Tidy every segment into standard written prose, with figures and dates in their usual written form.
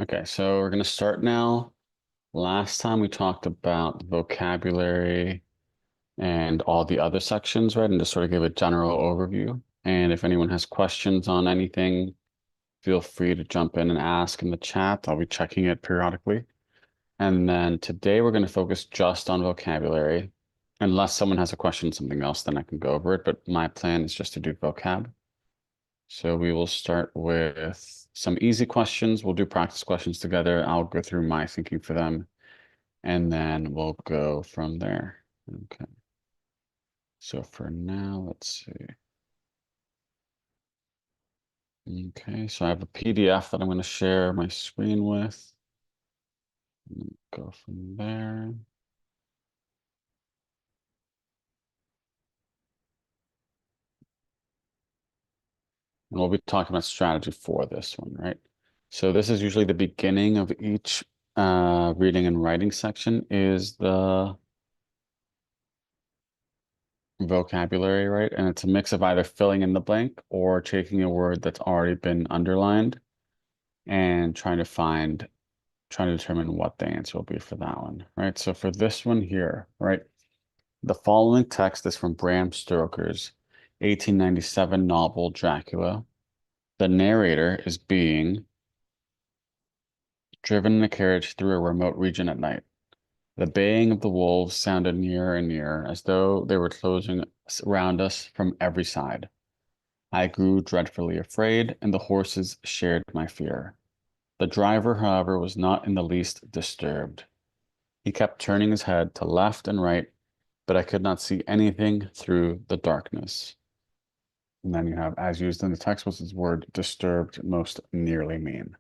Okay, so we're going to start now. Last time we talked about vocabulary and all the other sections, right? And just sort of give a general overview. And if anyone has questions on anything, feel free to jump in and ask in the chat. I'll be checking it periodically. And then today we're going to focus just on vocabulary. Unless someone has a question, something else, then I can go over it. But my plan is just to do vocab. So we will start with some easy questions. We'll do practice questions together. I'll go through my thinking for them, and then we'll go from there. Okay. So for now, let's see. Okay, so I have a PDF that I'm going to share my screen with. Go from there. And we'll be talking about strategy for this one, right? So this is usually the beginning of each reading and writing section is the vocabulary, right? And it's a mix of either filling in the blank or taking a word that's already been underlined and trying to determine what the answer will be for that one, right? So for this one here, right, the following text is from Bram Stoker's 1897 novel Dracula. The narrator is being driven in a carriage through a remote region at night. The baying of the wolves sounded nearer and nearer, as though they were closing around us from every side. I grew dreadfully afraid, and the horses shared my fear. The driver, however, was not in the least disturbed. He kept turning his head to left and right, but I could not see anything through the darkness. And then you have, as used in the text, what's this word disturbed most nearly mean?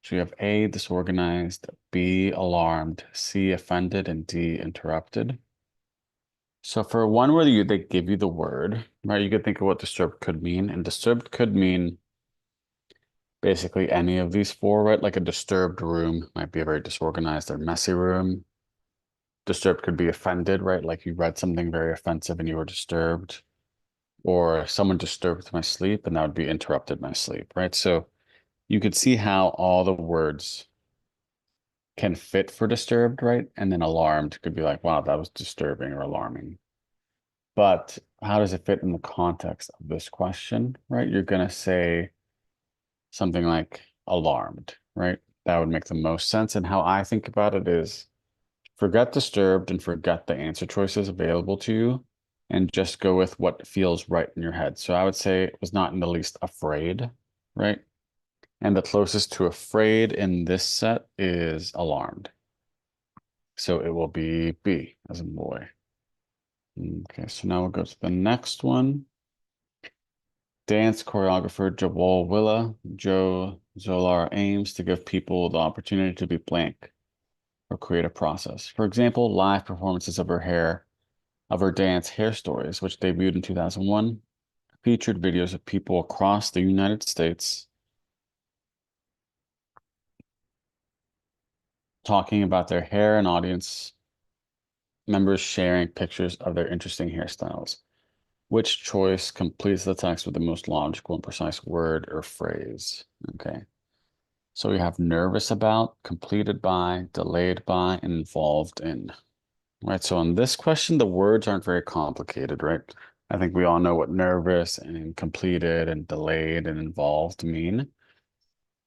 So you have A, disorganized, B, alarmed, C, offended, and D, interrupted. So for one where they give you the word, right, you could think of what disturbed could mean, and disturbed could mean basically any of these four, right? Like a disturbed room might be a very disorganized or messy room. Disturbed could be offended, right? Like you read something very offensive and you were disturbed, or someone disturbed my sleep, and that would be interrupted my sleep, right? So you could see how all the words can fit for disturbed, right? And then alarmed could be like, wow, that was disturbing or alarming. But how does it fit in the context of this question, right? You're going to say something like alarmed, right? That would make the most sense. And how I think about it is forget disturbed and forget the answer choices available to you and just go with what feels right in your head. So I would say it was not in the least afraid, right? And the closest to afraid in this set is alarmed. So it will be B as in boy. Okay, so now we'll go to the next one. Dance choreographer Joe Zolar aims to give people the opportunity to be blank or create a process. For example, live performances of her dance Hair Stories, which debuted in 2001, featured videos of people across the United States talking about their hair and audience members sharing pictures of their interesting hairstyles. Which choice completes the text with the most logical and precise word or phrase? Okay. So we have nervous about, completed by, delayed by, and involved in. Right. So on this question, the words aren't very complicated, right? I think we all know what nervous and completed and delayed and involved mean.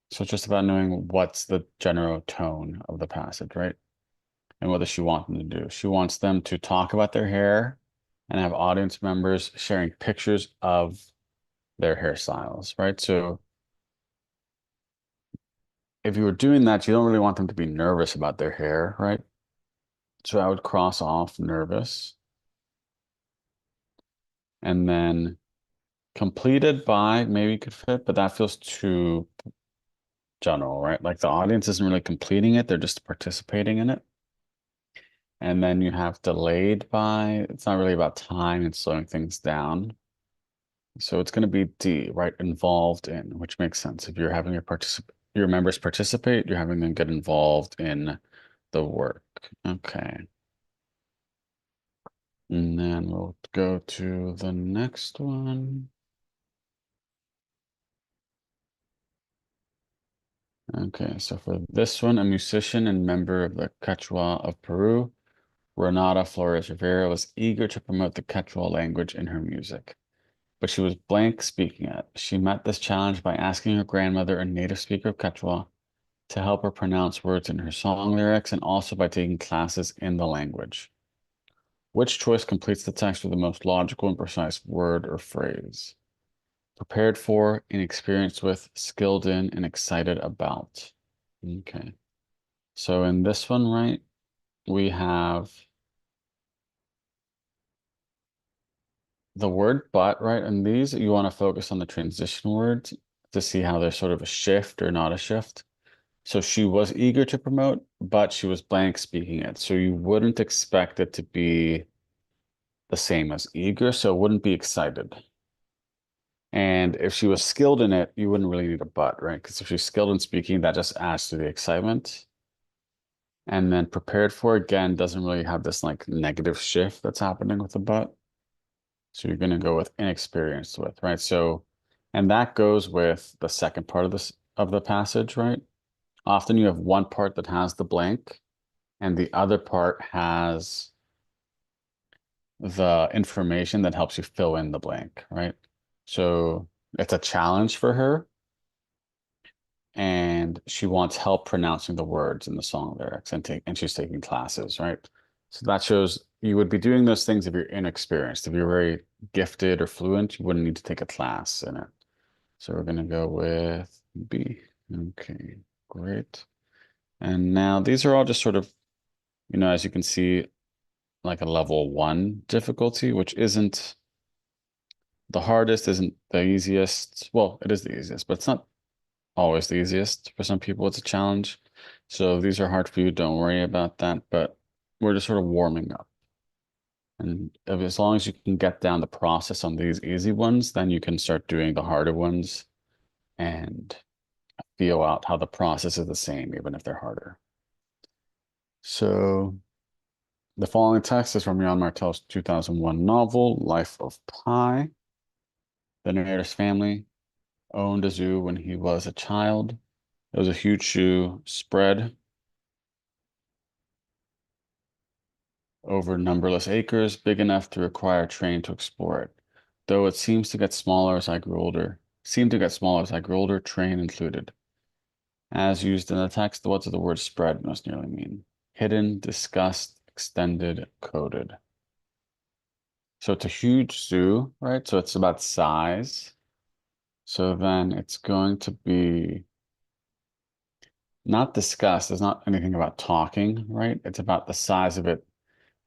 So it's just about knowing what's the general tone of the passage, right? And what does she want them to do? She wants them to talk about their hair and have audience members sharing pictures of their hairstyles, right? So if you were doing that, you don't really want them to be nervous about their hair, right? So I would cross off nervous and then completed by maybe could fit, but that feels too general, right? Like the audience isn't really completing it, they're just participating in it. And then you have delayed by, it's not really about time and slowing things down. So it's going to be D, right? Involved in, which makes sense. If you're having your members participate, you're having them get involved in the work. Okay. And then we'll go to the next one. Okay, so for this one, a musician and member of the Quechua of Peru, Renata Flores Rivera was eager to promote the Quechua language in her music, but she was blank speaking it. She met this challenge by asking her grandmother, a native speaker of Quechua, to help her pronounce words in her song lyrics and also by taking classes in the language. Which choice completes the text with the most logical and precise word or phrase? Prepared for, inexperienced with, skilled in, and excited about. Okay. So in this one, right, we have the word but, right? And these, you want to focus on the transition words to see how there's sort of a shift or not a shift. So she was eager to promote, but she was blank speaking it. So you wouldn't expect it to be the same as eager, so it wouldn't be excited. And if she was skilled in it, you wouldn't really need a but, right? Because if she's skilled in speaking, that just adds to the excitement. And then prepared for, again, doesn't really have this like negative shift that's happening with the but. So you're going to go with inexperienced with, right? So, and that goes with the second part of this of the passage, right? Often you have one part that has the blank and the other part has the information that helps you fill in the blank, right? So it's a challenge for her and she wants help pronouncing the words in the song lyrics and she's taking classes, right? So that shows you would be doing those things if you're inexperienced. If you're very gifted or fluent, you wouldn't need to take a class in it. So we're going to go with B. Okay, great. And now these are all just sort of, as you can see, like a level 1 difficulty, which isn't the hardest, isn't the easiest. Well, it is the easiest, but it's not always the easiest. For some people, it's a challenge. So these are hard for you. Don't worry about that. But we're just sort of warming up. And as long as you can get down the process on these easy ones, then you can start doing the harder ones and feel out how the process is the same, even if they're harder. So the following text is from Jan Martel's 2001 novel, Life of Pi. The narrator's family owned a zoo when he was a child. It was a huge zoo spread over numberless acres, big enough to require a train to explore it. Though it seems to get smaller as I grew older, train included. As used in the text, what does the word spread most nearly mean? Hidden, discussed, extended, coded. So it's a huge zoo, right? So it's about size. So then it's going to be not discussed. There's not anything about talking, right? It's about the size of it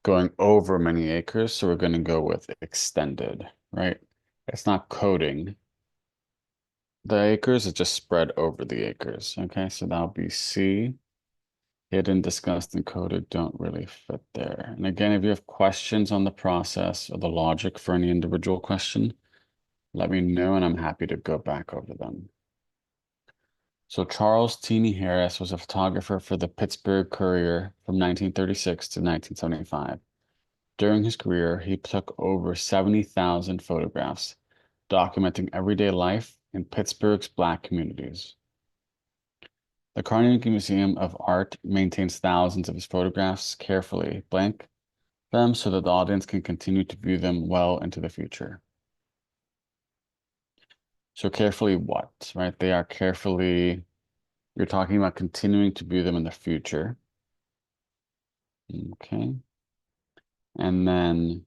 going over many acres. So we're going to go with extended, right? It's not coding the acres, it's just spread over the acres. Okay, so that'll be C. Hidden, discussed, and coded don't really fit there. And again, if you have questions on the process or the logic for any individual question, let me know and I'm happy to go back over them. So Charles Teeny Harris was a photographer for the Pittsburgh Courier from 1936 to 1975. During his career, he took over 70,000 photographs, documenting everyday life in Pittsburgh's Black communities. The Carnegie Museum of Art maintains thousands of his photographs, carefully blank them so that the audience can continue to view them well into the future. So carefully what, right? They are carefully, you're talking about continuing to view them in the future. Okay. And then,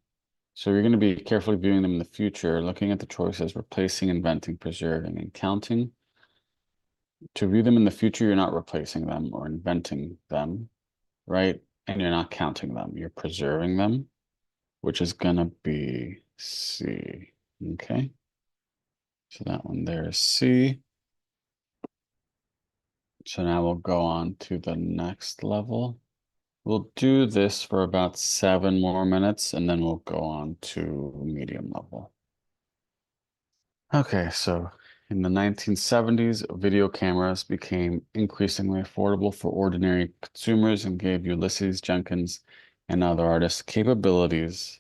so you're going to be carefully viewing them in the future, looking at the choices, replacing, inventing, preserving, and counting. To view them in the future, you're not replacing them or inventing them, right? And you're not counting them. You're preserving them, which is going to be C. Okay. So that one there is C. So now we'll go on to the next level. We'll do this for about 7 more minutes and then we'll go on to medium level. Okay, so in the 1970s, video cameras became increasingly affordable for ordinary consumers and gave Ulysses Jenkins and other artists capabilities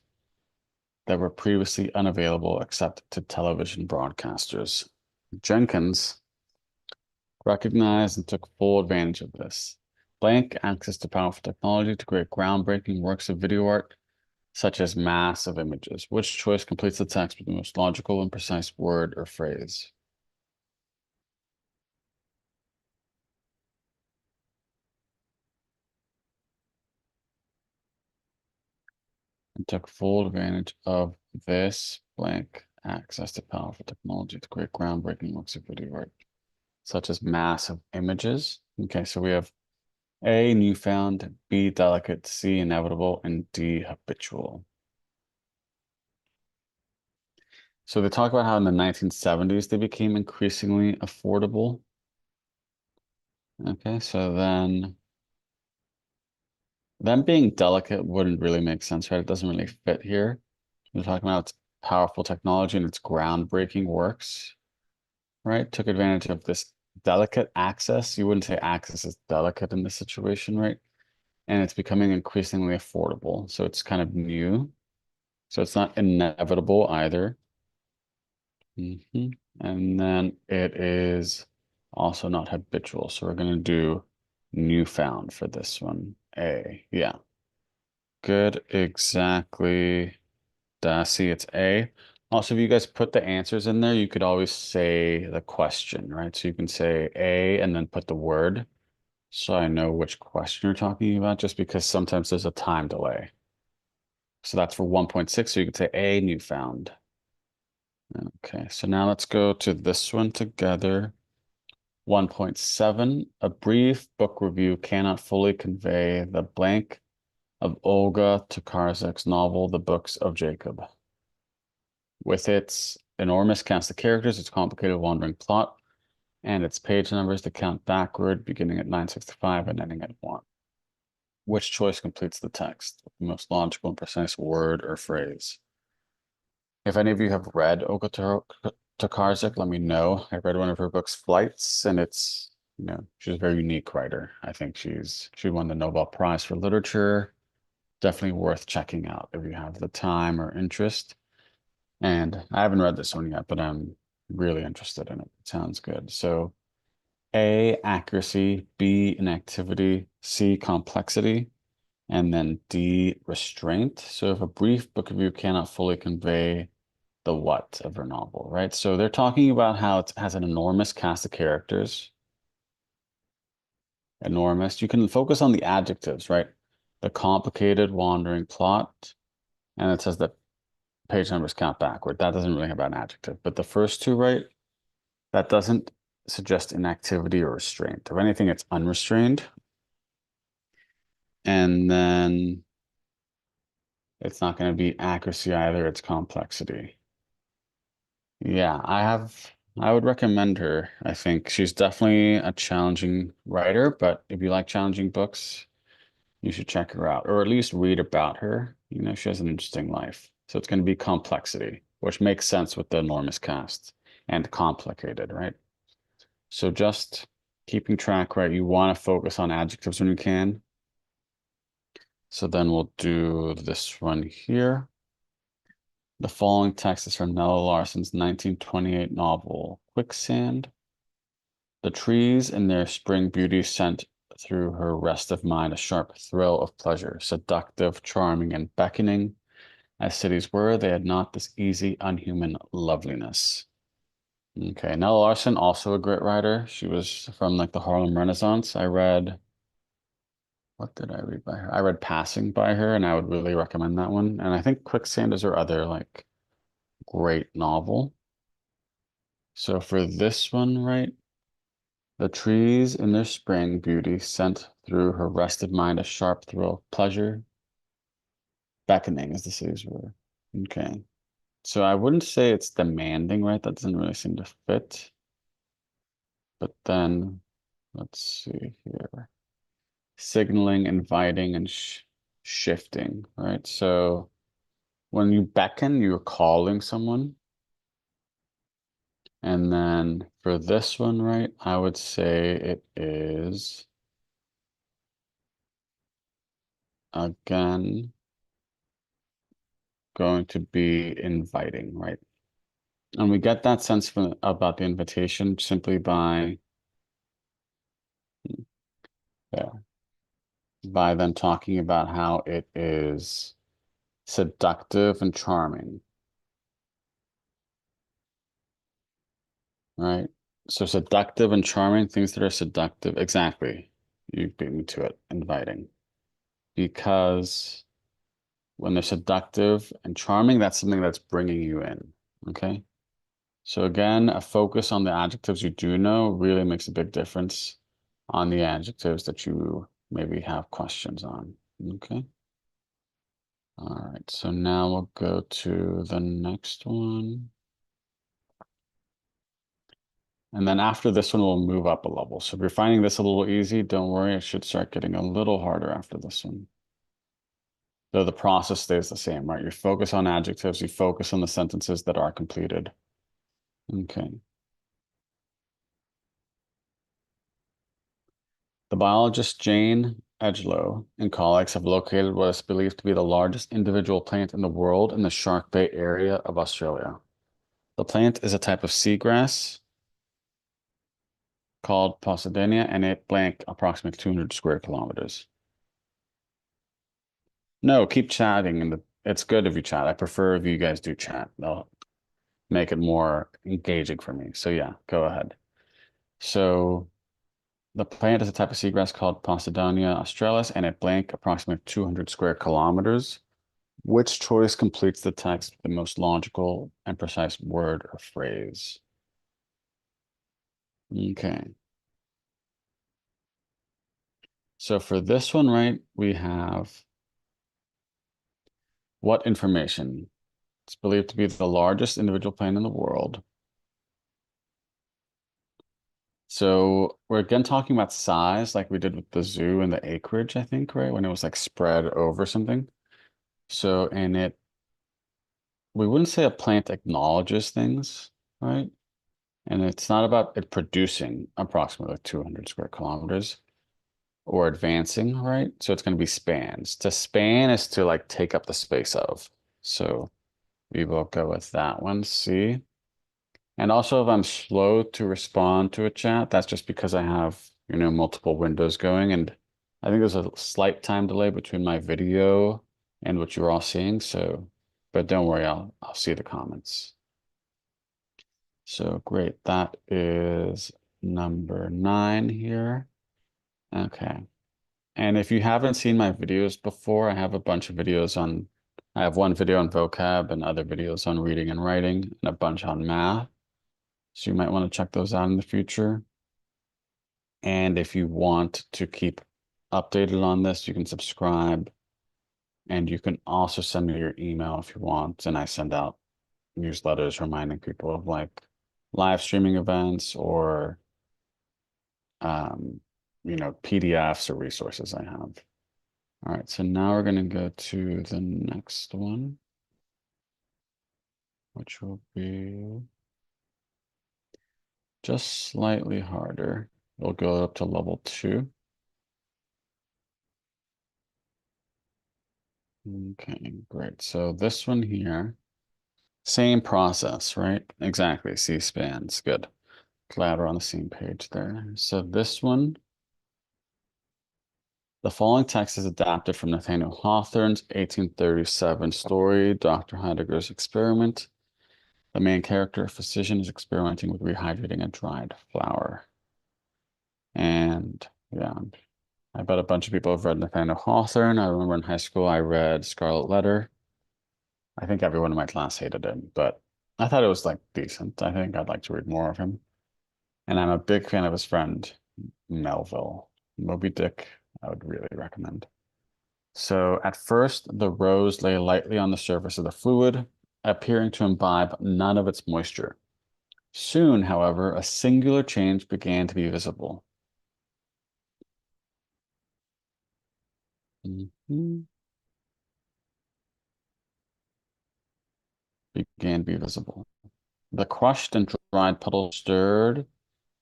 that were previously unavailable except to television broadcasters. Jenkins recognized and took full advantage of this. Blank access to powerful technology to create groundbreaking works of video art, such as massive images. Which choice completes the text with the most logical and precise word or phrase? And took full advantage of this blank access to powerful technology to create groundbreaking works of video art, such as massive images. Okay, so we have A, newfound, B, delicate, C, inevitable, and D, habitual. So they talk about how in the 1970s they became increasingly affordable. Okay, so then them being delicate wouldn't really make sense, right? It doesn't really fit here. We're talking about its powerful technology and its groundbreaking works, right? Took advantage of this delicate access. You wouldn't say access is delicate in this situation, right? And it's becoming increasingly affordable. So it's kind of new. So it's not inevitable either. And then it is also not habitual. So we're going to do newfound for this one. A. Yeah. Good. Exactly. See, it's A. Also, if you guys put the answers in there, you could always say the question, right? So you can say A and then put the word. So I know which question you're talking about, just because sometimes there's a time delay. So that's for 1.6. So you could say A, newfound. Okay, so now let's go to this one together. 1.7, a brief book review cannot fully convey the blank of Olga Tokarzek's novel, The Books of Jacob. With its enormous cast of characters, its complicated wandering plot, and its page numbers that count backward, beginning at 965 and ending at 1. Which choice completes the text with the most logical and precise word or phrase? If any of you have read Olga Tokarczuk, let me know. I read one of her books, Flights, and she's a very unique writer. I think she won the Nobel Prize for Literature. Definitely worth checking out if you have the time or interest. And I haven't read this one yet, but I'm really interested in it. It sounds good. So A, accuracy, B, inactivity, C, complexity, and then D, restraint. So if a brief book review cannot fully convey the what of her novel, right? So they're talking about how it has an enormous cast of characters. Enormous. You can focus on the adjectives, right? The complicated wandering plot, and it says that page numbers count backward. That doesn't really have an adjective, but the first two, right? That doesn't suggest inactivity or restraint. If anything, it's unrestrained. And then it's not going to be accuracy either, it's complexity. Yeah, I would recommend her. I think she's definitely a challenging writer, but if you like challenging books, you should check her out, or at least read about her. She has an interesting life. So it's going to be complexity, which makes sense with the enormous cast, and complicated, right? So just keeping track, right? You want to focus on adjectives when you can. So then we'll do this one here. The following text is from Nella Larson's 1928 novel, Quicksand. The trees in their spring beauty sent through her restive mind a sharp thrill of pleasure, seductive, charming, and beckoning. As cities were, they had not this easy, unhuman loveliness. Okay, Nella Larson, also a great writer. She was from like the Harlem Renaissance. What did I read by her? I read Passing by her, and I would really recommend that one. And I think Quicksand is her other like great novel. So for this one, right? The trees in their spring beauty sent through her rested mind a sharp thrill of pleasure, beckoning as the cities were. Okay. So I wouldn't say it's demanding, right? That doesn't really seem to fit. But then let's see here. Signaling, inviting, and shifting, right? So when you beckon, you're calling someone. And then for this one, right, I would say it is again going to be inviting, right? And we get that sense from about the invitation simply by there. By then talking about how it is seductive and charming, right? So seductive and charming, things that are seductive. Exactly. You beat me to it, inviting. Because when they're seductive and charming, that's something that's bringing you in. Okay. So again, a focus on the adjectives you do know really makes a big difference on the adjectives that you maybe have questions on. Okay. All right. So now we'll go to the next one. And then after this one, we'll move up a level. So if you're finding this a little easy, don't worry. It should start getting a little harder after this one. Though the process stays the same, right? You focus on adjectives, you focus on the sentences that are completed. Okay. The biologist Jane Edgelow and colleagues have located what is believed to be the largest individual plant in the world in the Shark Bay area of Australia. The plant is a type of seagrass called Posidania, and it blank approximately 200 square kilometers. No, keep chatting, and it's good if you chat. I prefer if you guys do chat. They'll make it more engaging for me. So yeah, go ahead. So the plant is a type of seagrass called Posidonia australis, and it blank approximately 200 square kilometers. Which choice completes the text with the most logical and precise word or phrase? Okay. So for this one, right, we have what information? It's believed to be the largest individual plane in the world. So we're again talking about size, like we did with the zoo and the acreage, I think, right? When it was like spread over something. So in it, we wouldn't say a plant acknowledges things, right? And it's not about it producing approximately 200 square kilometers or advancing, right? So it's going to be spans. To span is to like take up the space of. So we will go with that one, C. And also, if I'm slow to respond to a chat, that's just because I have, multiple windows going. And I think there's a slight time delay between my video and what you're all seeing. So, but don't worry, I'll see the comments. So great. That is number 9 here. Okay. And if you haven't seen my videos before, I have a bunch of videos on, I have one video on vocab and other videos on reading and writing and a bunch on math. So you might want to check those out in the future. And if you want to keep updated on this, you can subscribe. And you can also send me your email if you want. And I send out newsletters reminding people of like live streaming events or PDFs or resources I have. All right, so now we're going to go to the next one, which will be just slightly harder. We'll go up to level 2. Okay, great. So this one here, same process, right? Exactly, C-spans, good. Glad we're on the same page there. So this one, the following text is adapted from Nathaniel Hawthorne's 1837 story, Dr. Heidegger's Experiment. The main character, a physician, is experimenting with rehydrating a dried flower. And yeah, I bet a bunch of people have read Nathaniel Hawthorne. I remember in high school I read Scarlet Letter. I think everyone in my class hated it, but I thought it was like decent. I think I'd like to read more of him. And I'm a big fan of his friend, Melville. Moby Dick, I would really recommend. So at first, the rose lay lightly on the surface of the fluid, appearing to imbibe none of its moisture. Soon, however, a singular change began to be visible. Began to be visible. The crushed and dried puddle stirred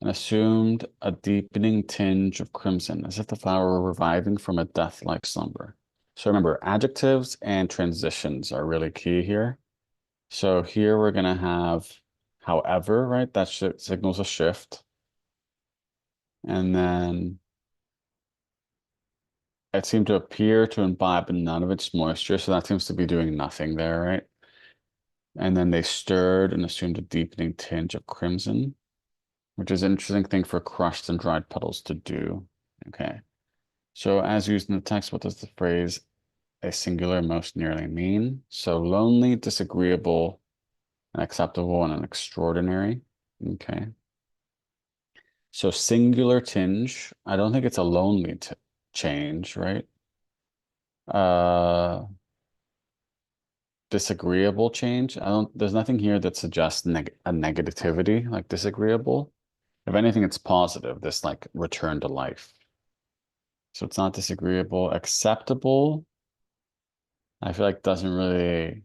and assumed a deepening tinge of crimson, as if the flower were reviving from a death-like slumber. So remember, adjectives and transitions are really key here. So here we're going to have however, right? That signals a shift. And then it seemed to appear to imbibe none of its moisture, so that seems to be doing nothing there, right? And then they stirred and assumed a deepening tinge of crimson, which is an interesting thing for crushed and dried petals to do. Okay. So as used in the text, what does the phrase a singular most nearly mean? So lonely, disagreeable, unacceptable, and an extraordinary. Okay. So singular tinge, I don't think it's a lonely t change, right? Uh, disagreeable change. There's nothing here that suggests a negativity, like disagreeable. If anything, it's positive, this like return to life. So it's not disagreeable. Acceptable, I feel like doesn't really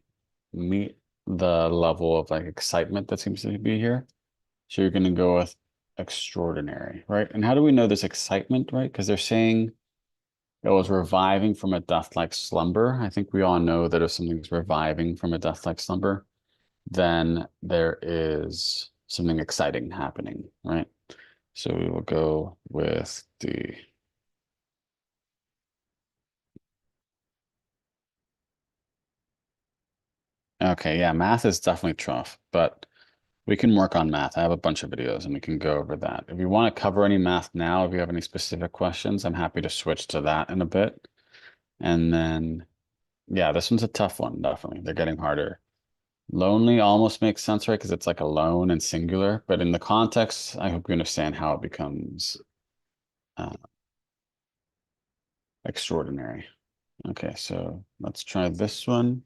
meet the level of like excitement that seems to be here. So you're going to go with extraordinary, right? And how do we know this excitement, right? Because they're saying it was reviving from a death-like slumber. I think we all know that if something's reviving from a death-like slumber, then there is something exciting happening, right? So we will go with D. Okay, yeah, math is definitely tough, but we can work on math. I have a bunch of videos and we can go over that. If you want to cover any math now, if you have any specific questions, I'm happy to switch to that in a bit. And then, yeah, this one's a tough one, definitely. They're getting harder. Lonely almost makes sense, right? Because it's like alone and singular. But in the context, I hope you understand how it becomes uh, extraordinary. Okay, so let's try this one.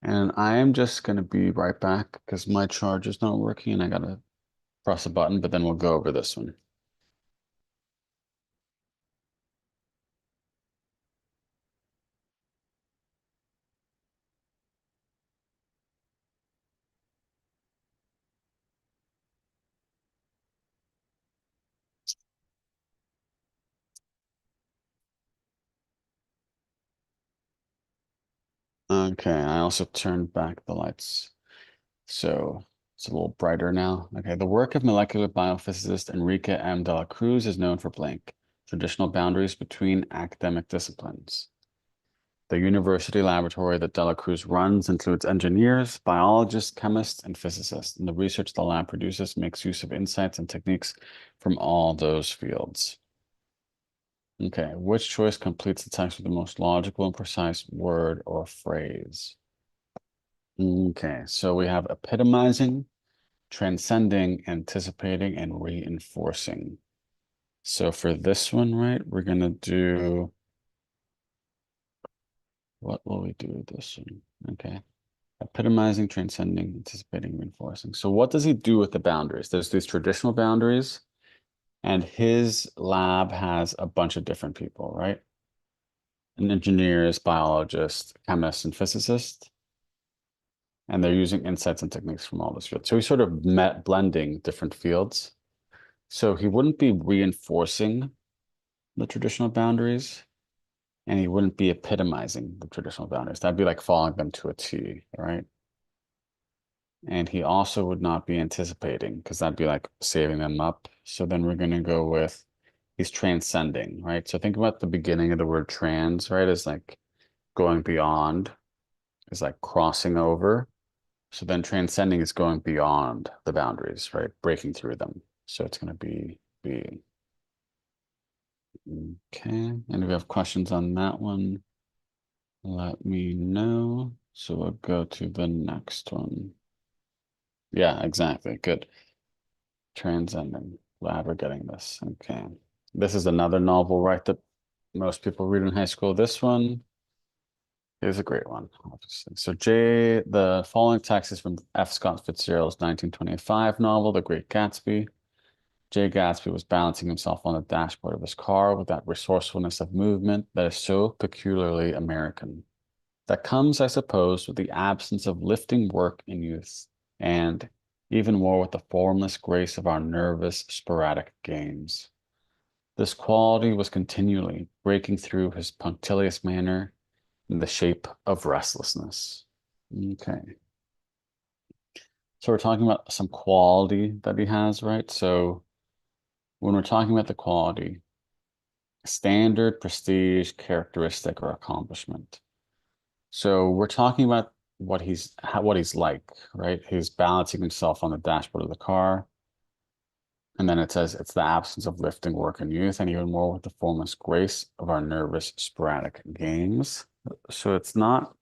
And I am just going to be right back because my charge is not working and I got to press a button, but then we'll go over this one. Okay, I also turned back the lights. So it's a little brighter now. Okay, the work of molecular biophysicist Enrique M. de la Cruz is known for blank, traditional boundaries between academic disciplines. The university laboratory that de la Cruz runs includes engineers, biologists, chemists, and physicists, and the research the lab produces makes use of insights and techniques from all those fields. Okay, which choice completes the text with the most logical and precise word or phrase? Okay, so we have epitomizing, transcending, anticipating, and reinforcing. So for this one, right, we're gonna do, what will we do with this one? Okay. Epitomizing, transcending, anticipating, reinforcing. So what does he do with the boundaries? There's these traditional boundaries, and his lab has a bunch of different people, right? An engineers, biologists, chemists, and physicists. And they're using insights and techniques from all those fields. So he's sort of blending different fields. So he wouldn't be reinforcing the traditional boundaries, and he wouldn't be epitomizing the traditional boundaries. That'd be like following them to a T, right? And he also would not be anticipating because that'd be like saving them up. So then we're going to go with he's transcending, right? So think about the beginning of the word trans, right? Is like going beyond, is like crossing over. So then transcending is going beyond the boundaries, right? Breaking through them. So it's going to be B. Okay. And if you have questions on that one, let me know. So we'll go to the next one. Yeah, exactly. Good. Transcending. Glad we're getting this. Okay. This is another novel, right, that most people read in high school. This one is a great one, obviously. So the following text is from F. Scott Fitzgerald's 1925 novel, The Great Gatsby. Jay Gatsby was balancing himself on the dashboard of his car with that resourcefulness of movement that is so peculiarly American. That comes, I suppose, with the absence of lifting work in youth, and even more with the formless grace of our nervous, sporadic games. This quality was continually breaking through his punctilious manner in the shape of restlessness. Okay. So we're talking about some quality that he has, right? So when we're talking about the quality, Standard, prestige, characteristic, or accomplishment. So we're talking about what he's like, right? He's balancing himself on the dashboard of the car. And then it says it's the absence of lifting work and youth, and even more with the formless grace of our nervous, sporadic games. So it's not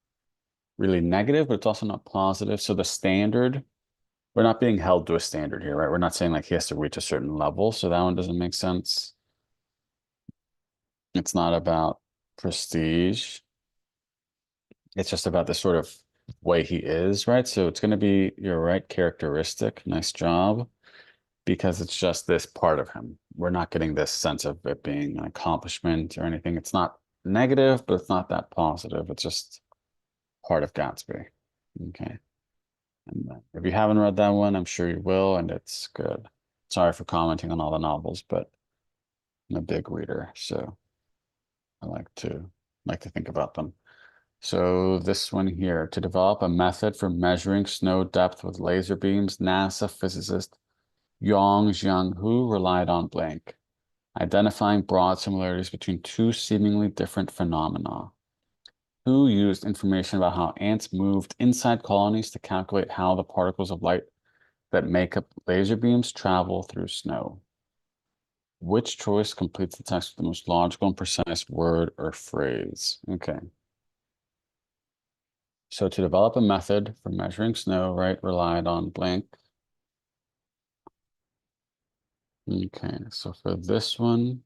really negative, but it's also not positive. So the standard, we're not being held to a standard here, right? We're not saying like he has to reach a certain level. So that one doesn't make sense. It's not about prestige. It's just about the sort of way he is, right? So it's going to be your right characteristic. Nice job. Because it's just this part of him. We're not getting this sense of it being an accomplishment or anything. It's not negative, but it's not that positive. It's just part of Gatsby. Okay. And if you haven't read that one, I'm sure you will, and it's good. Sorry for commenting on all the novels, but I'm a big reader, so I like to think about them. So this one here, to develop a method for measuring snow depth with laser beams, NASA physicist Yong Jiang-hu relied on blank, identifying broad similarities between two seemingly different phenomena. Who used information about how ants moved inside colonies to calculate how the particles of light that make up laser beams travel through snow? Which choice completes the text with the most logical and precise word or phrase? Okay. So to develop a method for measuring snow, right, relied on blank. Okay, so for this one,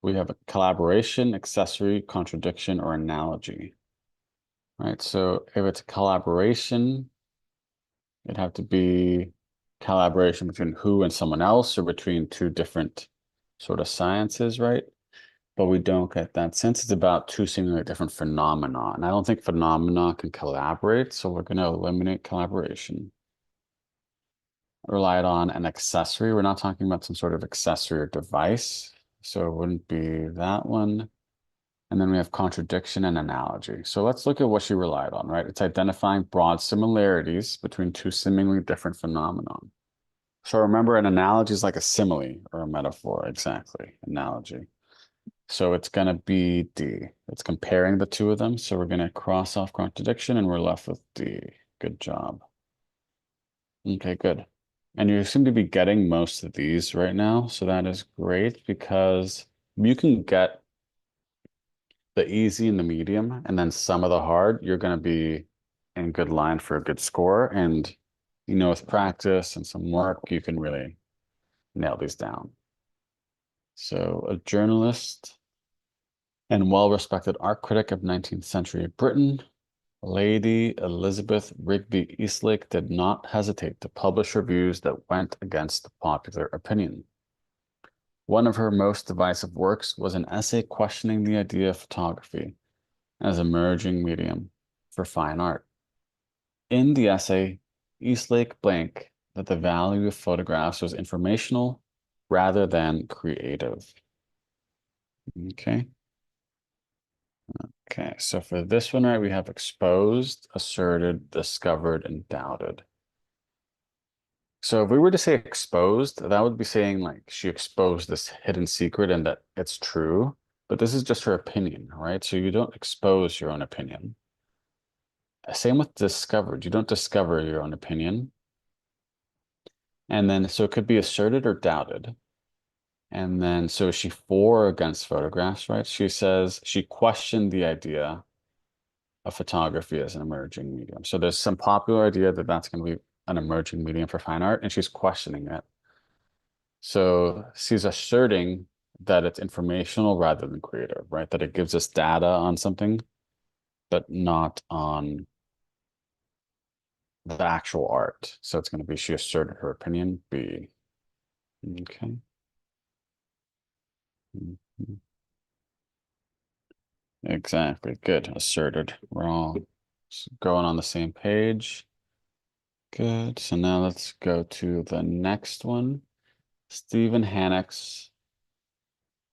we have a collaboration, accessory, contradiction, or analogy. Right, so if it's a collaboration, it'd have to be collaboration between who and someone else or between two different sort of sciences, right? But we don't get that sense. It's about two seemingly different phenomena. And I don't think phenomena can collaborate, so we're going to eliminate collaboration. Relied on an accessory. We're not talking about some sort of accessory or device, so it wouldn't be that one. And then we have contradiction and analogy. So let's look at what she relied on, right? It's identifying broad similarities between two seemingly different phenomena. So remember, an analogy is like a simile or a metaphor, exactly, analogy. So it's going to be D. It's comparing the two of them. So we're going to cross off contradiction and we're left with D. Good job. Okay, good. And you seem to be getting most of these right now. So that is great because you can get the easy and the medium, and then some of the hard, you're going to be in good line for a good score. And with practice and some work, you can really nail these down. So a journalist and well-respected art critic of 19th century Britain, Lady Elizabeth Rigby Eastlake did not hesitate to publish reviews that went against popular opinion. One of her most divisive works was an essay questioning the idea of photography as a merging medium for fine art. In the essay, Eastlake blank that the value of photographs was informational rather than creative. Okay. Okay, so for this one, right, we have exposed, asserted, discovered, and doubted. So if we were to say exposed, that would be saying like she exposed this hidden secret and that it's true, but this is just her opinion, right? So you don't expose your own opinion. Same with discovered. You don't discover your own opinion. And then, so it could be asserted or doubted. And then, so is she for or against photographs, right? She says she questioned the idea of photography as an emerging medium. So there's some popular idea that that's going to be an emerging medium for fine art, and she's questioning it. So she's asserting that it's informational rather than creative, right? That it gives us data on something, but not on the actual art. So it's going to be she asserted her opinion, B. Okay. Mhm. Exactly. Good. Asserted. We're all going on the same page. Good. So now let's go to the next one. Stephen Hannock's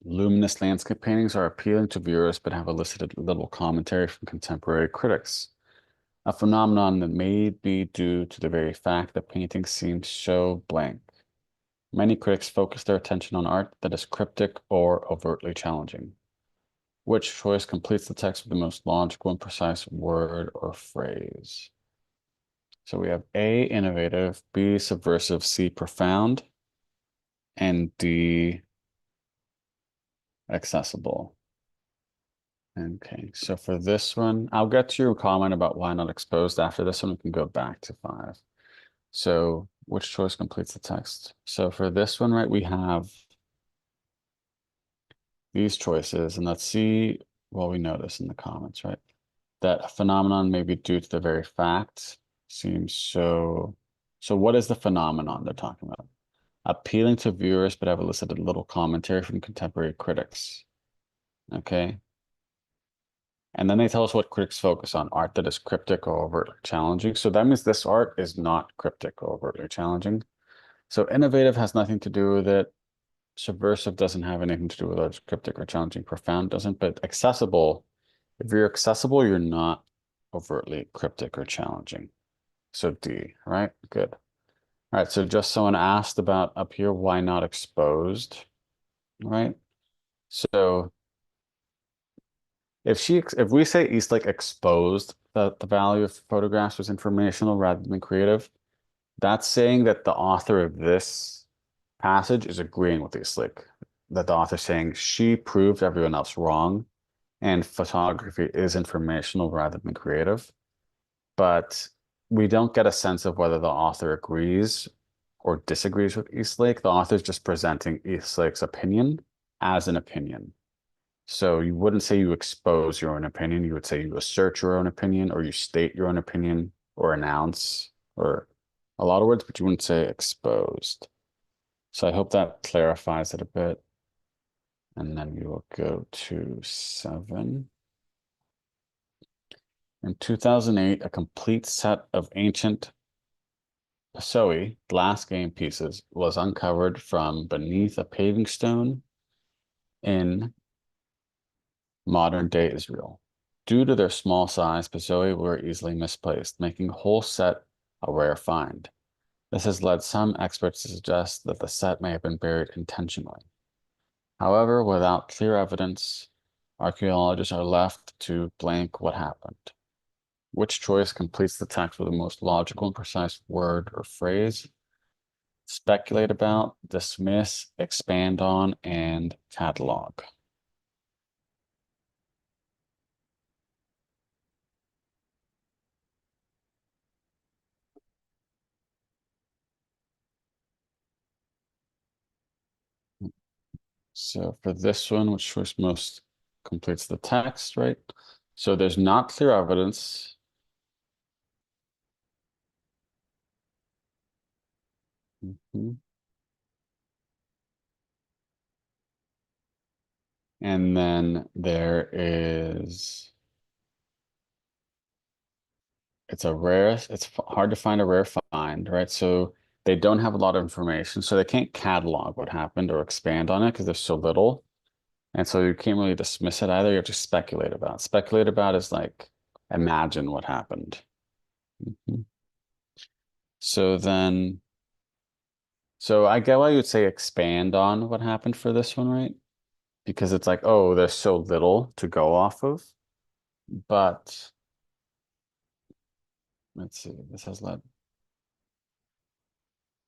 luminous landscape paintings are appealing to viewers, but have elicited little commentary from contemporary critics. A phenomenon that may be due to the very fact that paintings seem so blank. Many critics focus their attention on art that is cryptic or overtly challenging. Which choice completes the text with the most logical and precise word or phrase? So we have A, innovative, B, subversive, C, profound, and D, accessible. Okay, so for this one, I'll get to your comment about why not exposed after this one. We can go back to 5. So which choice completes the text? So for this one, right, we have these choices, and let's see what we notice in the comments, right? That a phenomenon may be due to the very fact seems so. So what is the phenomenon they're talking about? Appealing to viewers, but have elicited little commentary from contemporary critics. Okay. And then they tell us what critics focus on, art that is cryptic or overtly challenging. So that means this art is not cryptic or overtly challenging. So innovative has nothing to do with it. Subversive doesn't have anything to do with it. Cryptic or challenging. Profound doesn't. But accessible, if you're accessible, you're not overtly cryptic or challenging. So D, right? Good. All right. So just someone asked about up here, why not exposed, right? So if we say Eastlake exposed that the value of photographs was informational rather than creative, that's saying that the author of this passage is agreeing with Eastlake. That the author is saying she proved everyone else wrong, and photography is informational rather than creative. But we don't get a sense of whether the author agrees or disagrees with Eastlake. The author is just presenting Eastlake's opinion as an opinion. So you wouldn't say you expose your own opinion. You would say you assert your own opinion, or you state your own opinion, or announce, or a lot of words, but you wouldn't say exposed. So I hope that clarifies it a bit. And then we will go to 7. In 2008, a complete set of ancient Pasoi glass game pieces was uncovered from beneath a paving stone in modern-day Israel. Due to their small size, Pasoi were easily misplaced, making the whole set a rare find. This has led some experts to suggest that the set may have been buried intentionally. However, without clear evidence, archaeologists are left to blank what happened. Which choice completes the text with the most logical and precise word or phrase? Speculate about, dismiss, expand on, and catalog. So for this one, which choice most completes the text, right? So there's not clear evidence. Mhm. And then there is, it's hard to find a rare find, right? So they don't have a lot of information, so they can't catalog what happened or expand on it because there's so little. And so you can't really dismiss it either. You have to speculate about. Speculate about is like imagine what happened. Mhm. So then, so I get why you would say expand on what happened for this one, right? Because it's like, oh, there's so little to go off of. But let's see, this has led.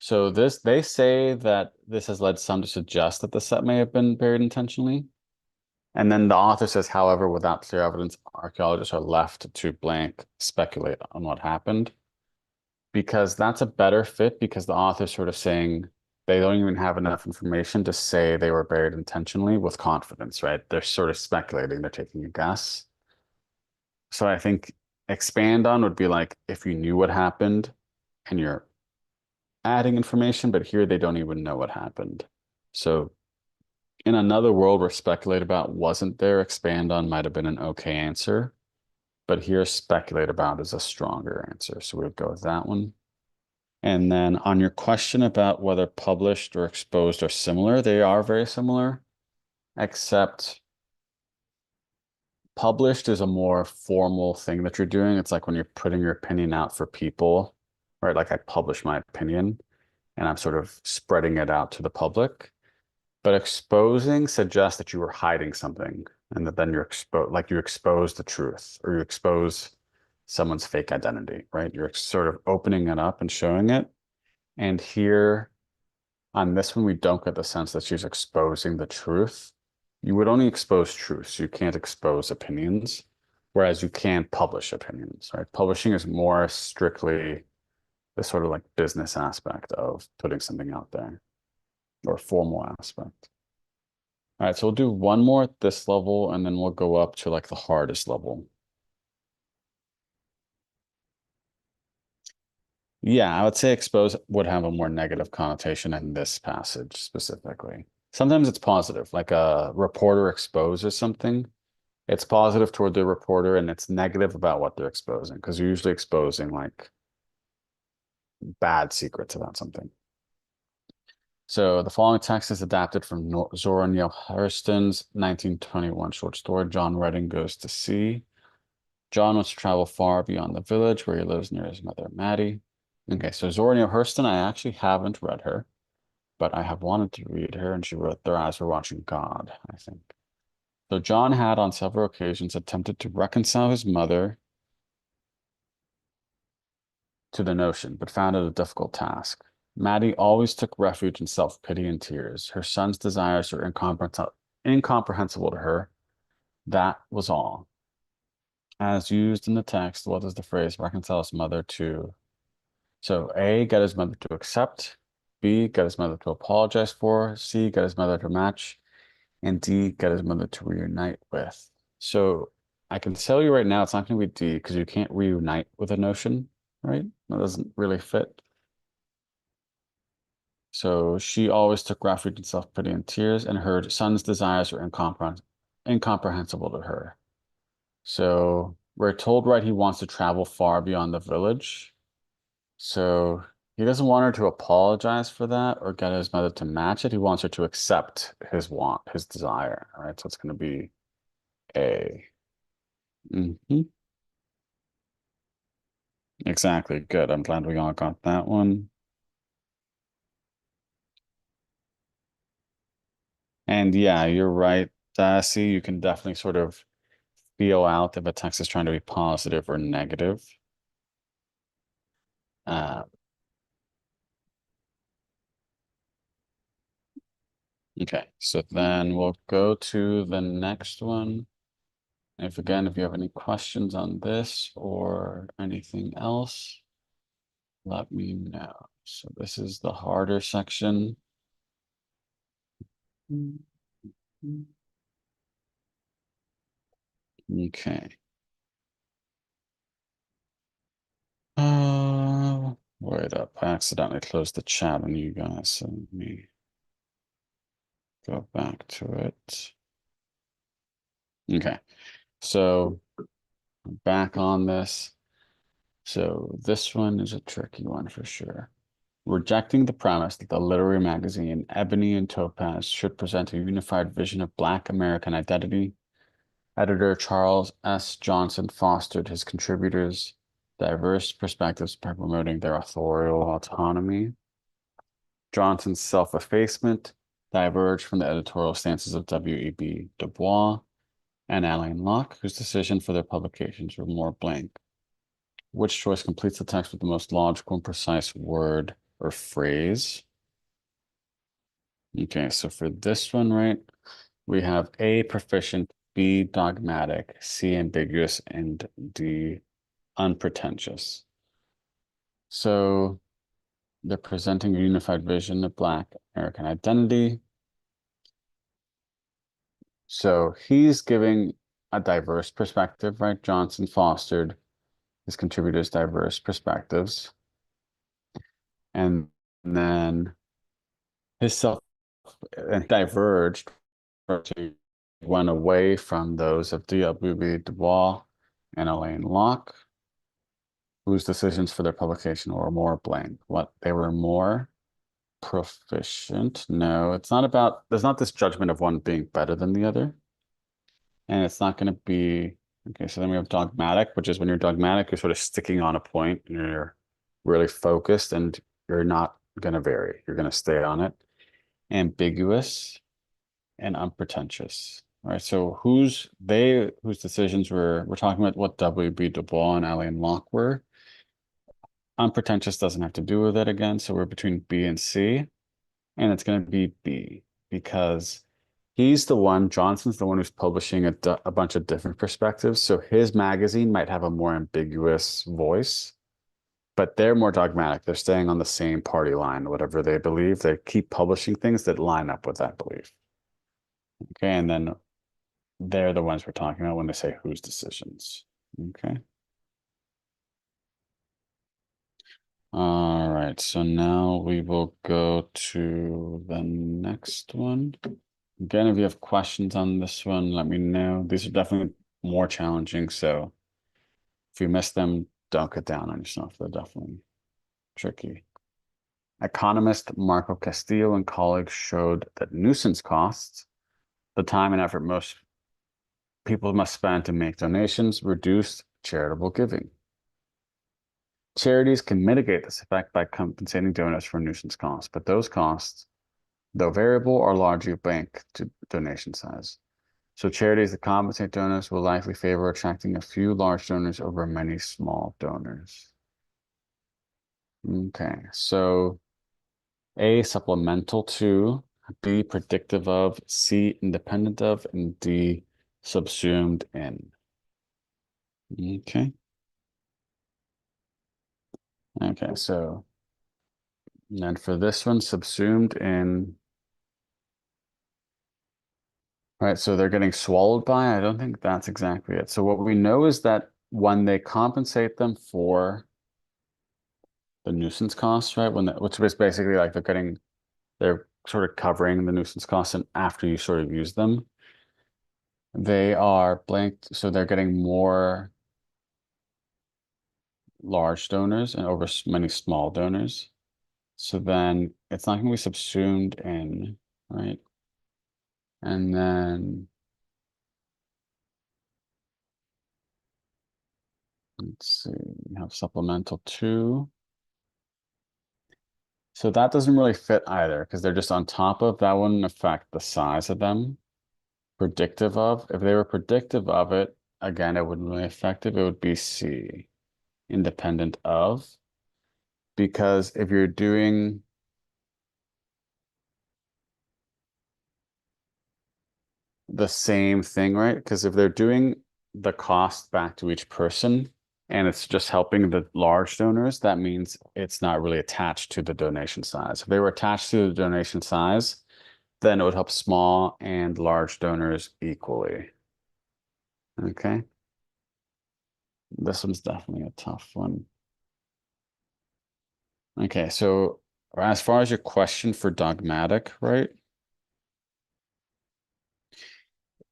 So they say that this has led some to suggest that the set may have been buried intentionally. And then the author says, however, without clear evidence, archaeologists are left to blank speculate on what happened. Because that's a better fit because the author's sort of saying they don't even have enough information to say they were buried intentionally with confidence, right? They're sort of speculating, they're taking a guess. So I think expand on would be like if you knew what happened and you're adding information, but here they don't even know what happened. So in another world where speculate about wasn't there, expand on might have been an okay answer, but here speculate about is a stronger answer. So we would go with that one. And then on your question about whether published or exposed are similar, they are very similar, except published is a more formal thing that you're doing. It's like when you're putting your opinion out for people, right? Like I publish my opinion. and I'm sort of spreading it out to the public. But exposing suggests that you were hiding something and that then you expose the truth or you expose someone's fake identity, right? You're sort of opening it up and showing it. And here on this one, we don't get the sense that she's exposing the truth. You would only expose truths. You can't expose opinions, whereas you can publish opinions, right? Publishing is more strictly the sort of like business aspect of putting something out there or formal aspect. All right, so we'll do one more at this level and then we'll go up to like the hardest level. Yeah, I would say expose would have a more negative connotation in this passage specifically. Sometimes it's positive, like a reporter exposes something. It's positive toward the reporter and it's negative about what they're exposing because you're usually exposing like bad secrets about something. So the following text is adapted from Zora Neale Hurston's 1921 short story, John Redding Goes to Sea. John wants to travel far beyond the village where he lives near his mother, Maddie. Okay, so Zora Neale Hurston, I actually haven't read her, but I have wanted to read her, and she wrote Their Eyes Were Watching God, I think. So John had on several occasions attempted to reconcile his mother to the notion, but found it a difficult task. Maddie always took refuge in self-pity and tears. Her son's desires were incomprehensible to her. That was all. As used in the text, what does the phrase reconcile his mother to? So A, get his mother to accept, B, get his mother to apologize for, C, get his mother to match, and D, get his mother to reunite with. So I can tell you right now, it's not going to be D because you can't reunite with a notion, right? That doesn't really fit. So she always took refuge in self-pity and tears, and her son's desires were incomprehensible to her. So we're told, right, he wants to travel far beyond the village. So he doesn't want her to apologize for that or get his mother to match it. He wants her to accept his want, his desire. All right, so it's going to be A. Exactly. Good. I'm glad we all got that one. And yeah, you're right, Darcy. You can definitely sort of feel out if a text is trying to be positive or negative. Uh, okay, so then we'll go to the next one. If again, if you have any questions on this or anything else, let me know. So this is the harder section. Okay. Wait up. I accidentally closed the chat on you guys, so let me go back to it. Okay. So back on this. So this one is a tricky one for sure. Rejecting the premise that the literary magazine Ebony and Topaz should present a unified vision of Black American identity, editor Charles S. Johnson fostered his contributors' diverse perspectives by promoting their authorial autonomy. Johnson's self-effacement diverged from the editorial stances of W.E.B. Du Bois and Alain Locke, whose decision for their publications were more blank. Which choice completes the text with the most logical and precise word or phrase? Okay, so for this one, right, we have A, proficient, B, dogmatic, C, ambiguous, and D, unpretentious. So they're presenting a unified vision of Black American identity. So he's giving a diverse perspective, right? Johnson fostered his contributors' diverse perspectives. And then his self diverged to went away from those of D.W.B. Du Bois and Alain Locke, whose decisions for their publication were more blank. What they were more proficient? No, it's not about, there's not this judgment of one being better than the other. And it's not going to be, okay, so then we have dogmatic, which is when you're dogmatic, you're sort of sticking on a point and you're really focused and you're not going to vary. You're going to stay on it. Ambiguous and unpretentious. All right, so whose decisions we're talking about what W.B. Du Bois and Alain Locke were. Unpretentious doesn't have to do with it again, so we're between B and C, and it's going to be B because Johnson's the one who's publishing a bunch of different perspectives, so his magazine might have a more ambiguous voice, but they're more dogmatic. They're staying on the same party line, whatever they believe. They keep publishing things that line up with that belief. Okay, and then they're the ones we're talking about when they say whose decisions. Okay. All right, so now we will go to the next one. Again, if you have questions on this one, let me know. These are definitely more challenging, so if you miss them, don't get down on yourself. They're definitely tricky. Economist Marco Castillo and colleagues showed that nuisance costs, the time and effort most people must spend to make donations, reduced charitable giving. Charities can mitigate this effect by compensating donors for nuisance costs, but those costs, though variable, are largely linked to donation size. So charities that compensate donors will likely favor attracting a few large donors over many small donors. Okay, so A, supplemental to, B, predictive of, C, independent of, and D, subsumed in. Okay. Okay, so and for this one, subsumed in. All right, so they're getting swallowed by. I don't think that's exactly it. So what we know is that when they compensate them for the nuisance costs, right? Which is basically like they're sort of covering the nuisance costs and after you sort of use them, they are blanked, so they're getting more large donors and over many small donors. So then it's not going to be subsumed in, right? And then let's see, we have supplemental 2. So that doesn't really fit either because they're just on top of. That wouldn't affect the size of them. Predictive of, if they were predictive of it, again, it wouldn't really affect it. It would be C, independent of, because if you're doing the same thing, right? Because if they're doing the cost back to each person and it's just helping the large donors, that means it's not really attached to the donation size. If they were attached to the donation size, then it would help small and large donors equally. Okay. This one's definitely a tough one. Okay, so as far as your question for dogmatic, right?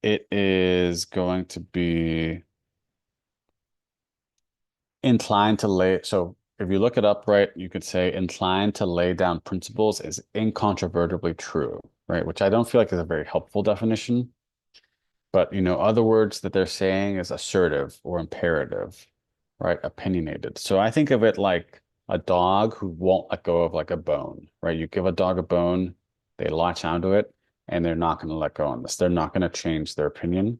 It is going to be inclined to lay, so if you look it up, right, you could say inclined to lay down principles is incontrovertibly true, right? Which I don't feel like is a very helpful definition. But other words that they're saying is assertive or imperative, right? Opinionated. So I think of it like a dog who won't let go of like a bone, right? You give a dog a bone, they latch onto it, and they're not going to let go on this. They're not going to change their opinion.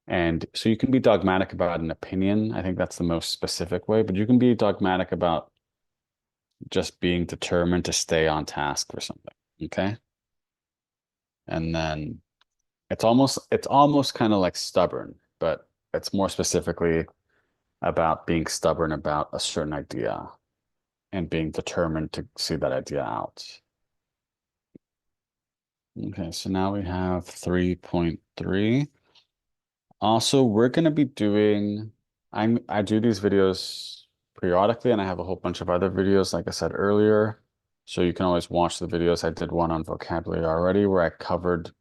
And so you can be dogmatic about an opinion. I think that's the most specific way, but you can be dogmatic about just being determined to stay on task for something. Okay. And then it's almost kind of like stubborn, but it's more specifically about being stubborn about a certain idea and being determined to see that idea out. Okay, so now we have 3.3. Also, we're going to be doing, I do these videos periodically, and I have a whole bunch of other videos, like I said earlier. So you can always watch the videos. I did one on vocabulary already where I covered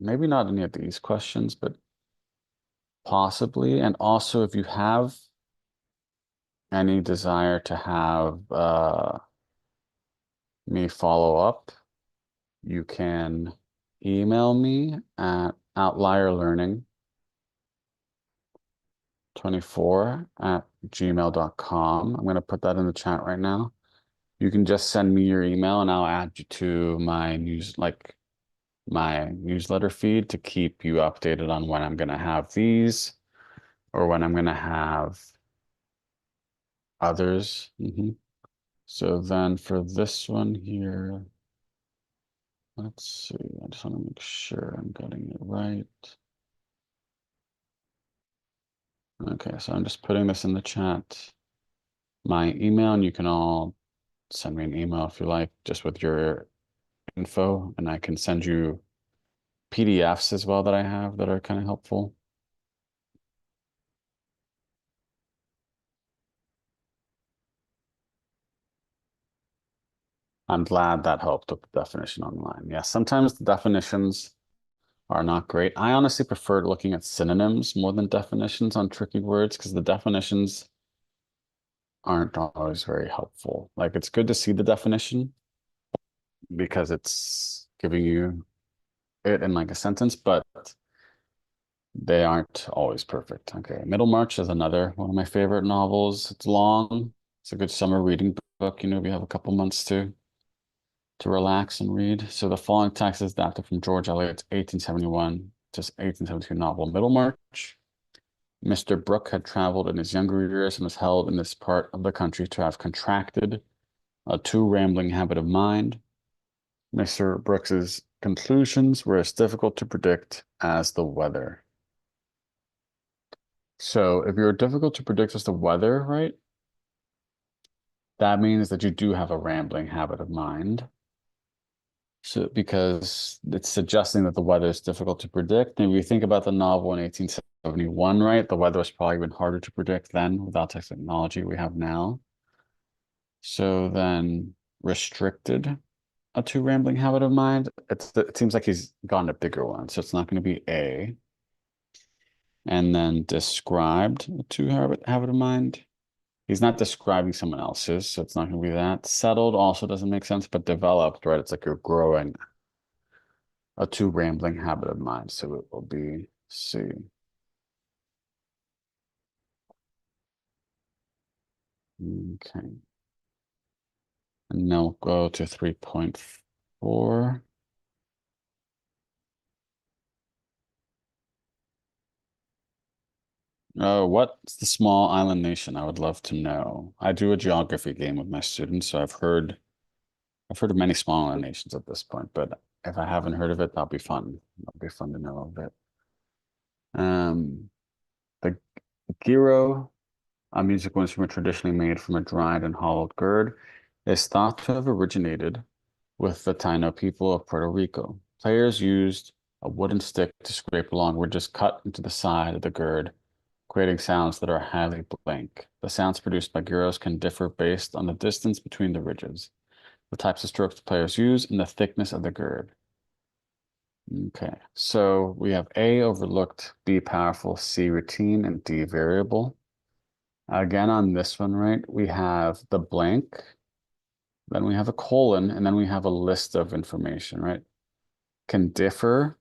maybe not any of these questions, but possibly. And also, if you have any desire to have me follow up, you can email me at outlierlearning24@gmail.com. I'm going to put that in the chat right now. You can just send me your email and I'll add you to my my newsletter feed to keep you updated on when I'm gonna have these or when I'm gonna have others. So then for this one here, let's see. I just want to make sure I'm getting it right. Okay, so I'm just putting this in the chat, my email, and you can all send me an email if you like, just with your info, and I can send you PDFs as well that I have that are kind of helpful. I'm glad that helped with the definition online. Yeah, sometimes the definitions are not great. I honestly prefer looking at synonyms more than definitions on tricky words because the definitions aren't always very helpful. Like it's good to see the definition because it's giving you it in like a sentence, but they aren't always perfect. Okay, Middlemarch is another one of my favorite novels. It's long. It's a good summer reading book. You know, we have a couple months to relax and read. So the following text is adapted from George Eliot's 1871 to 1872 novel Middlemarch. Mr. Brooke had traveled in his younger years and was held in this part of the country to have contracted a too rambling habit of mind. Mr. Brooks's conclusions were as difficult to predict as the weather. So if you're difficult to predict as the weather, right, that means that you do have a rambling habit of mind. So because it's suggesting that the weather is difficult to predict. And if you think about the novel in 1871, right, the weather was probably even harder to predict then without the technology we have now. So then restricted a too rambling habit of mind. It seems like he's gotten a bigger one, so it's not going to be A. And then described a too habit of mind. He's not describing someone else's, so it's not going to be that. Settled also doesn't make sense, but developed, right? It's like you're growing a too rambling habit of mind, so it will be C. Okay. And now we'll go to 3.4. Oh, what's the small island nation? I would love to know. I do a geography game with my students, so I've heard of many small island nations at this point, but if I haven't heard of it, that'll be fun. That'll be fun to know a bit. The gyro, a musical instrument traditionally made from a dried and hollowed gourd, is thought to have originated with the Taino people of Puerto Rico. Players used a wooden stick to scrape along ridges cut into the side of the gourd, creating sounds that are highly blank. The sounds produced by gyros can differ based on the distance between the ridges, the types of strokes players use, and the thickness of the gourd. Okay, so we have A, overlooked, B, powerful, C, routine, and D, variable. Again, on this one, right, we have the blank, then we have a colon, and then we have a list of information, right? Can differ.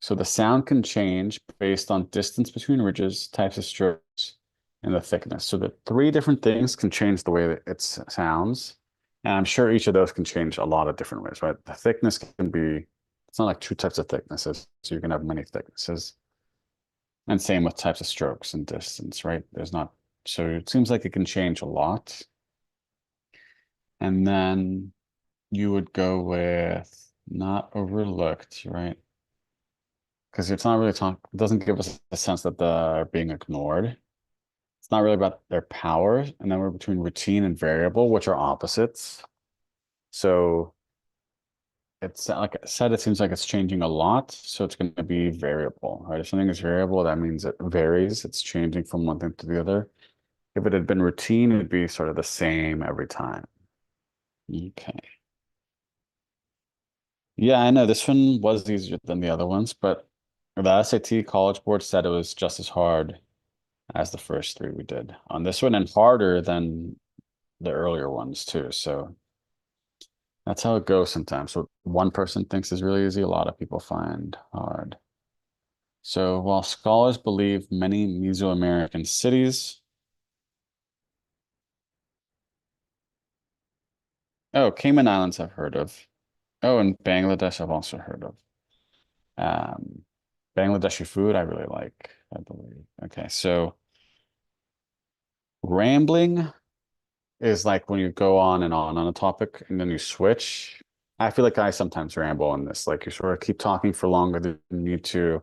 So the sound can change based on distance between ridges, types of strokes, and the thickness. So the three different things can change the way that it sounds. And I'm sure each of those can change a lot of different ways, right? The thickness can be, it's not like two types of thicknesses. So you can have many thicknesses. And same with types of strokes and distance, right? There's not, so it seems like it can change a lot. And then you would go with not overlooked, right? Because it's not really talk, it doesn't give us a sense that they're being ignored. It's not really about their power. And then we're between routine and variable, which are opposites. So it's like I said, it seems like it's changing a lot. So it's going to be variable, right? If something is variable, that means it varies. It's changing from one thing to the other. If it had been routine, it'd be sort of the same every time. Okay. Yeah, I know this one was easier than the other ones, but the SAT College Board said it was just as hard as the first three we did on this one and harder than the earlier ones too. So that's how it goes sometimes. What one person thinks is really easy, a lot of people find hard. So while scholars believe many Mesoamerican cities Oh, Cayman Islands I've heard of. Oh, and Bangladesh I've also heard of. Um, Bangladeshi food I really like, I believe. Okay, so rambling is like when you go on a topic and then you switch. I feel like I sometimes ramble in this, like you sort of keep talking for longer than you need to,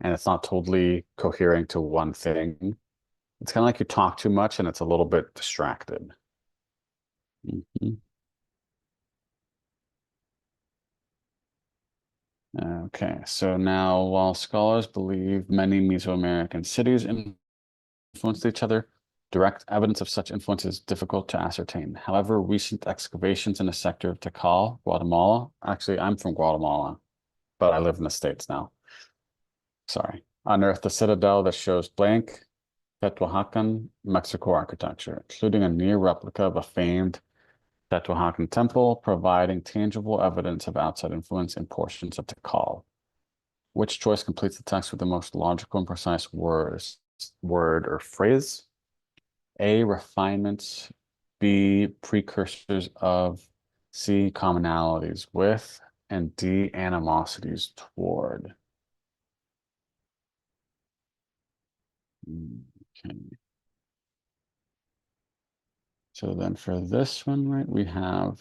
and it's not totally cohering to one thing. It's kind of like you talk too much and it's a little bit distracted. Mhm. Okay, so now while scholars believe many Mesoamerican cities influenced each other, direct evidence of such influence is difficult to ascertain. However, recent excavations in the sector of Tikal, Guatemala, actually, I'm from Guatemala, but I live in the States now. Sorry. Unearthed a citadel that shows blank Teotihuacan, Mexico architecture, including a near replica of a famed Teotihuacan temple, providing tangible evidence of outside influence in portions of Tikal. Which choice completes the text with the most logical and precise word or phrase? A, refinements. B, precursors of. C, commonalities with. And D, animosities toward. Okay. So then for this one, right, we have,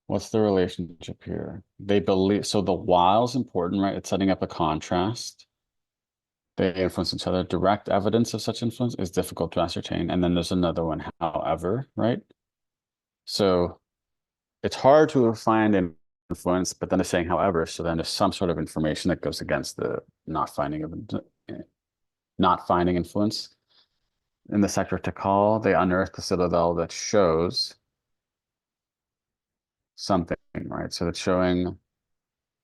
what's the relationship here? They believe, so the while is important, right? It's setting up a contrast. They influence each other. Direct evidence of such influence is difficult to ascertain. And then there's another one, however, right? So it's hard to find an influence, but then it's saying however, so then there's some sort of information that goes against the not finding influence. In the sector Tikal, they unearthed the citadel that shows something, right? So it's showing,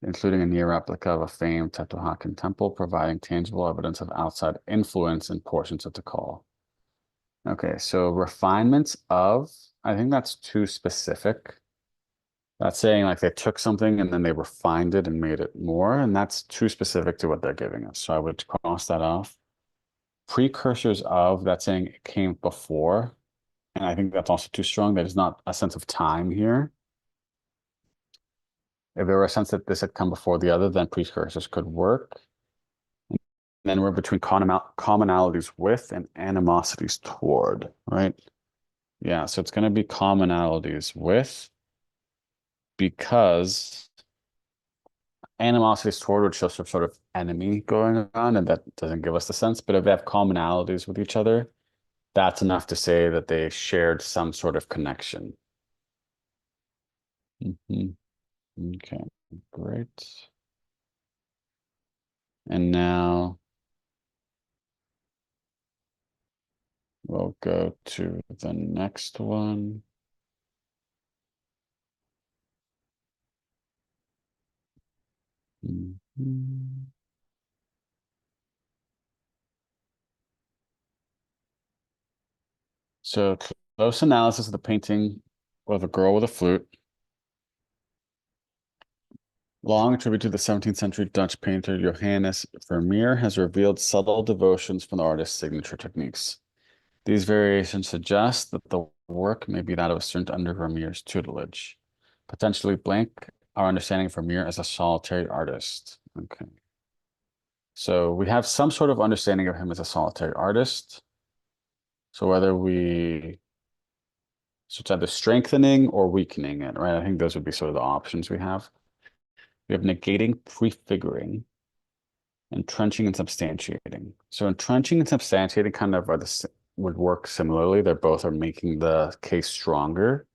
including a near replica of a famed Teotihuacan temple, providing tangible evidence of outside influence in portions of Tikal. Okay, so refinements of, I think that's too specific. That's saying like they took something and then they refined it and made it more, and that's too specific to what they're giving us. So I would cross that off. Precursors of, that's saying it came before, and I think that's also too strong. There's not a sense of time here. If there were a sense that this had come before the other, then precursors could work. And then we're between commonalities with and animosities toward, right? Yeah, so it's going to be commonalities with, because animosities toward would show some sort of enemy going on, and that doesn't give us the sense. But if they have commonalities with each other, that's enough to say that they shared some sort of connection. Mhm. Okay, great. And now we'll go to the next one. Mhm. So close analysis of the painting of a girl with a flute, long attributed to the 17th century Dutch painter Johannes Vermeer, has revealed subtle devotions from the artist's signature techniques. These variations suggest that the work may be that of a student under Vermeer's tutelage. Potentially blank our understanding of Vermeer as a solitary artist. Okay. So we have some sort of understanding of him as a solitary artist. So so it's either strengthening or weakening it, right? I think those would be sort of the options we have. We have negating, prefiguring, entrenching, and substantiating. So entrenching and substantiating kind of would work similarly. They're both are making the case stronger.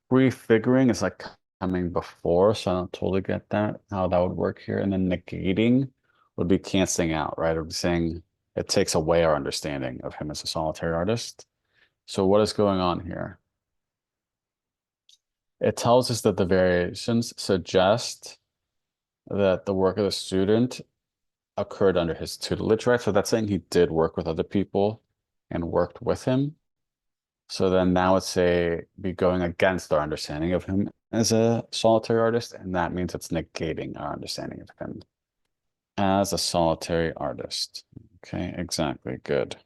Prefiguring is like coming before, so I don't totally get that, how that would work here. And then negating would be canceling out, right? It would be saying it takes away our understanding of him as a solitary artist. So what is going on here? It tells us that the variations suggest that the work of the student occurred under his tutelage, right? So that's saying he did work with other people and worked with him. So then now it's be going against our understanding of him as a solitary artist, and that means it's negating our understanding of him as a solitary artist. Okay, exactly. Good.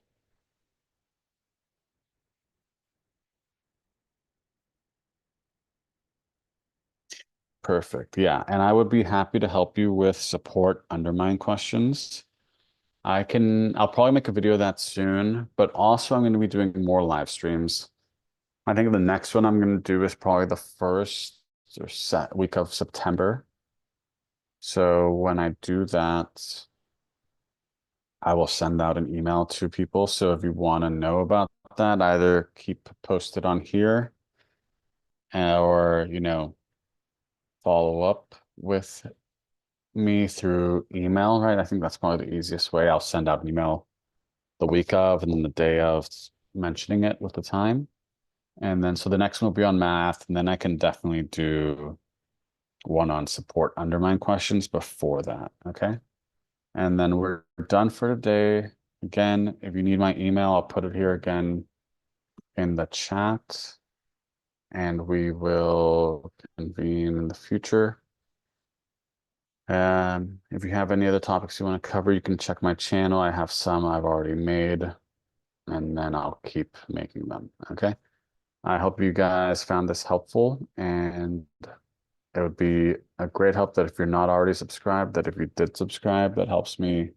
Perfect. Yeah. And I would be happy to help you with support undermine questions. I'll probably make a video of that soon, but also I'm going to be doing more live streams. I think the next one I'm going to do is probably the first or set week of September. So when I do that, I will send out an email to people. So if you want to know about that, either keep posted on here or, follow up with me through email, right? I think that's probably the easiest way. I'll send out an email the week of and then the day of mentioning it with the time. And then so the next one will be on math, and then I can definitely do one on support undermine questions before that. Okay. And then we're done for today. Again, if you need my email, I'll put it here again in the chat, and we will convene in the future. If you have any other topics you want to cover, you can check my channel. I have some I've already made, and then I'll keep making them. Okay. I hope you guys found this helpful, and it would be a great help that if you're not already subscribed, that if you did subscribe, that helps me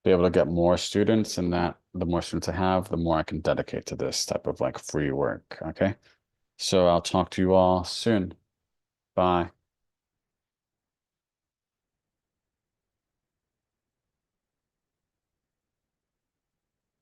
be able to get more students, and that the more students I have, the more I can dedicate to this type of like free work. Okay. So I'll talk to you all soon. Bye.